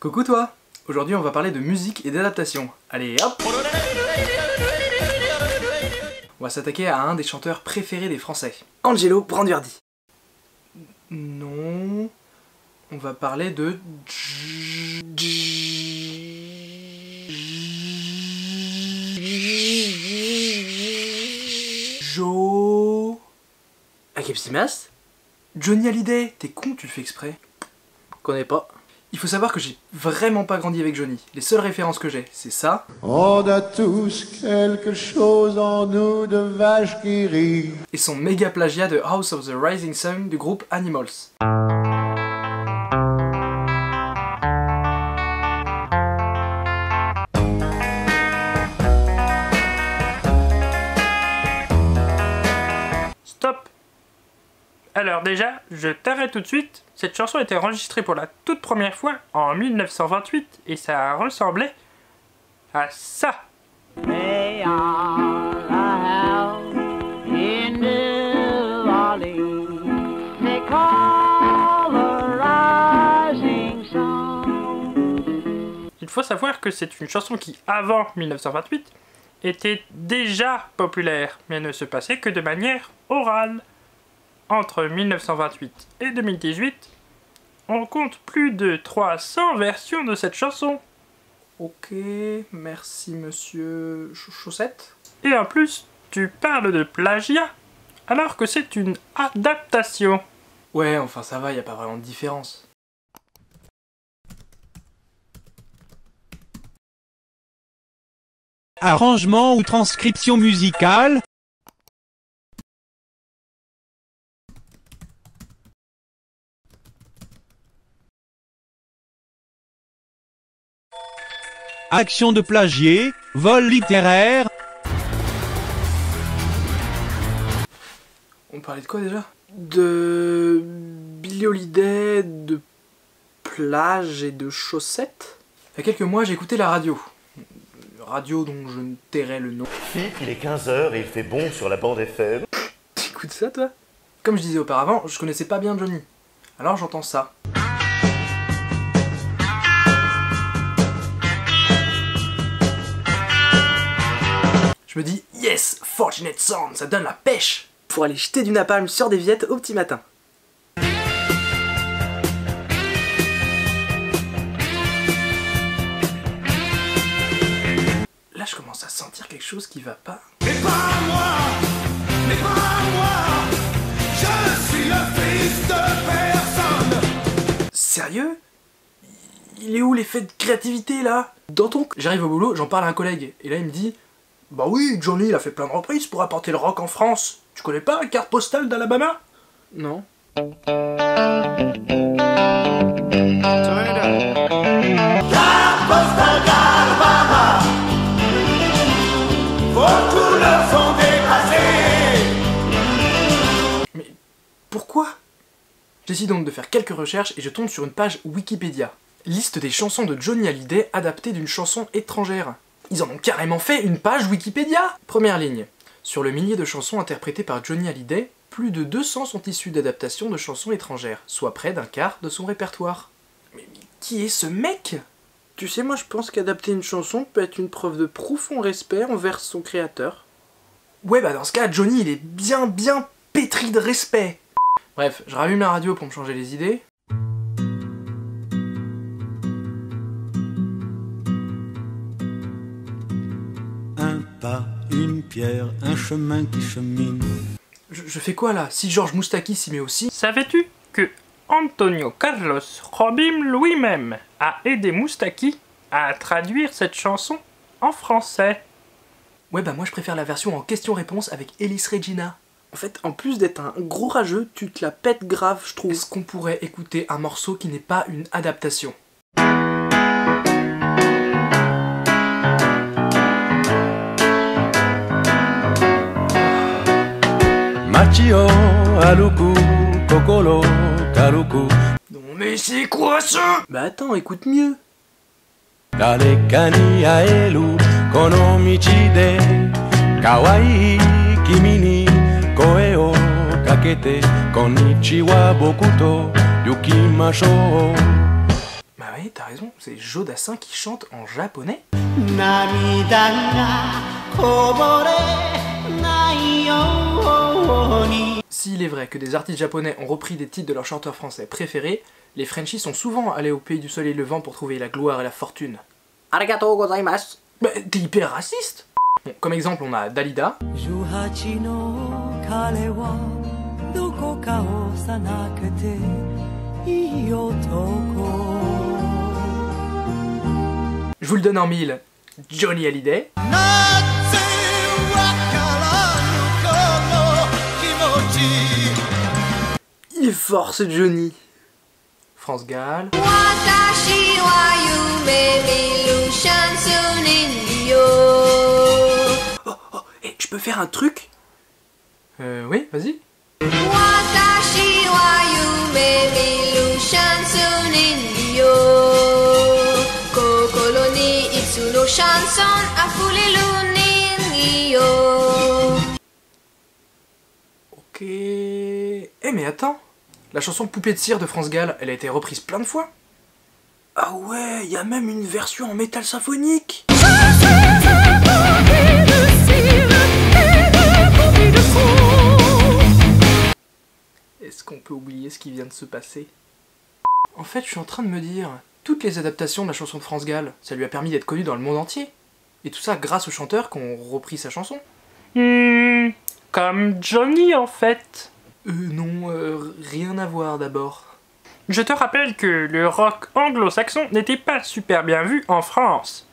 Coucou toi! Aujourd'hui on va parler de musique et d'adaptation. Allez hop! On va s'attaquer à un des chanteurs préférés des Français. Angelo Branduardi. Non... On va parler de... Akepsimas? Johnny Hallyday, t'es con, tu le fais exprès. Connais pas. Il faut savoir que j'ai vraiment pas grandi avec Johnny. Les seules références que j'ai, c'est ça. On a tous quelque chose en nous de vache qui rit. Et son méga plagiat de House of the Rising Sun du groupe Animals. Stop! Alors déjà, je t'arrête tout de suite. Cette chanson a été enregistrée pour la toute première fois en 1928 et ça ressemblait à ça. They are a house in New Orleans. They call the rising sun. Il faut savoir que c'est une chanson qui, avant 1928, était déjà populaire, mais ne se passait que de manière orale. Entre 1928 et 2018, on compte plus de 300 versions de cette chanson. Ok, merci monsieur Chaussette. Et en plus, tu parles de plagiat, alors que c'est une adaptation. Ouais, enfin ça va, y a pas vraiment de différence. Arrangement ou transcription musicale. Action de plagier, vol littéraire. On parlait de quoi déjà? De Billie Holiday, de plage et de chaussettes. Il y a quelques mois, j'ai écouté la radio. Radio dont je ne tairai le nom. Il est 15h et il fait bon sur la bande FM. T'écoutes ça toi? Comme je disais auparavant, je connaissais pas bien Johnny. Alors j'entends ça. Je me dis, yes, Fortunate Son, ça donne la pêche pour aller jeter du napalm sur des viettes au petit matin. Là, je commence à sentir quelque chose qui va pas. Mais pas moi, mais pas moi, je suis le fils de personne. Sérieux? Il est où l'effet de créativité là? Dans ton... J'arrive au boulot, j'en parle à un collègue, et là il me dit: bah oui, Johnny il a fait plein de reprises pour apporter le rock en France. Tu connais pas la carte postale d'Alabama? Non. Carte postale d'Alabama, vos couleurs sont dépassées. Mais pourquoi? J'essaie donc de faire quelques recherches et je tombe sur une page Wikipédia. Liste des chansons de Johnny Hallyday adaptées d'une chanson étrangère. Ils en ont carrément fait une page Wikipédia! Première ligne. Sur le millier de chansons interprétées par Johnny Hallyday, plus de 200 sont issues d'adaptations de chansons étrangères, soit près d'un quart de son répertoire. Mais qui est ce mec? Tu sais, moi je pense qu'adapter une chanson peut être une preuve de profond respect envers son créateur. Ouais, bah dans ce cas, Johnny il est bien pétri de respect. Bref, je rallume la radio pour me changer les idées. Un pas, une pierre, un chemin qui chemine. Je fais quoi là? Si Georges Moustaki s'y met aussi? Savais-tu que Antonio Carlos Jobim lui-même a aidé Moustaki à traduire cette chanson en français? Ouais bah moi je préfère la version en question-réponse avec Elis Regina. En fait, en plus d'être un gros rageux, tu te la pètes grave, je trouve. Est-ce qu'on pourrait écouter un morceau qui n'est pas une adaptation? Machio, aluku, kokoro, karuku. Non mais c'est quoi ça? Bah attends, écoute mieux. Dalekani aelu, kono michi de kawaii kimi ni koe o kakete konnichiwa boku to yukimashou. Bah ouais, t'as raison, c'est Jodassin qui chante en japonais. 涙がこぼれないように S'il est vrai que des artistes japonais ont repris des titres de leurs chanteurs français préférés, les Frenchies sont souvent allés au pays du soleil levant pour trouver la gloire et la fortune. Arigatou gozaimasu. Bah, t'es hyper raciste. Bon, comme exemple, on a Dalida. Je vous le donne en mille. Johnny Hallyday. Il est fort ce Johnny. France Gall. Oh, et je peux faire un truc? Oui, vas-y. Ok... Eh mais attends, la chanson Poupée de cire de France Gall, elle a été reprise plein de fois. Ah ouais, y a même une version en métal symphonique. Est-ce qu'on peut oublier ce qui vient de se passer? En fait, je suis en train de me dire, toutes les adaptations de la chanson de France Gall, ça lui a permis d'être connu dans le monde entier. Et tout ça grâce aux chanteurs qui ont repris sa chanson. Comme Johnny en fait. Non, rien à voir d'abord. Je te rappelle que le rock anglo-saxon n'était pas super bien vu en France.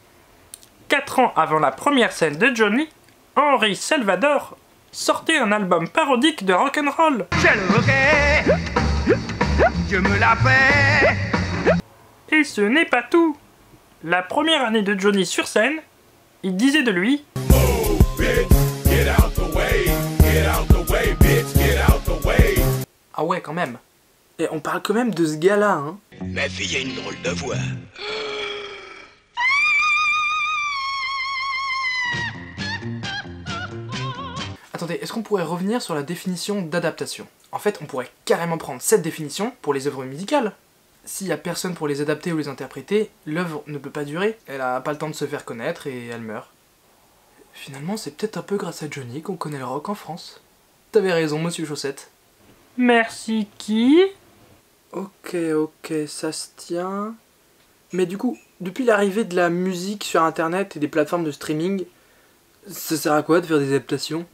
4 ans avant la première scène de Johnny, Henri Salvador sortait un album parodique de rock'n'roll. C'est le hockey, je me la fais. Et ce n'est pas tout. La première année de Johnny sur scène, il disait de lui: Ah ouais, quand même. Et on parle quand même de ce gars-là, hein. Ma fille a une drôle de voix. Attendez, est-ce qu'on pourrait revenir sur la définition d'adaptation? En fait, on pourrait carrément prendre cette définition pour les œuvres musicales. S'il y a personne pour les adapter ou les interpréter, l'œuvre ne peut pas durer. Elle a pas le temps de se faire connaître et elle meurt. Finalement, c'est peut-être un peu grâce à Johnny qu'on connaît le rock en France. T'avais raison, monsieur Chaussette. Merci qui? Ok, ça se tient. Mais du coup, depuis l'arrivée de la musique sur internet et des plateformes de streaming, ça sert à quoi de faire des adaptations?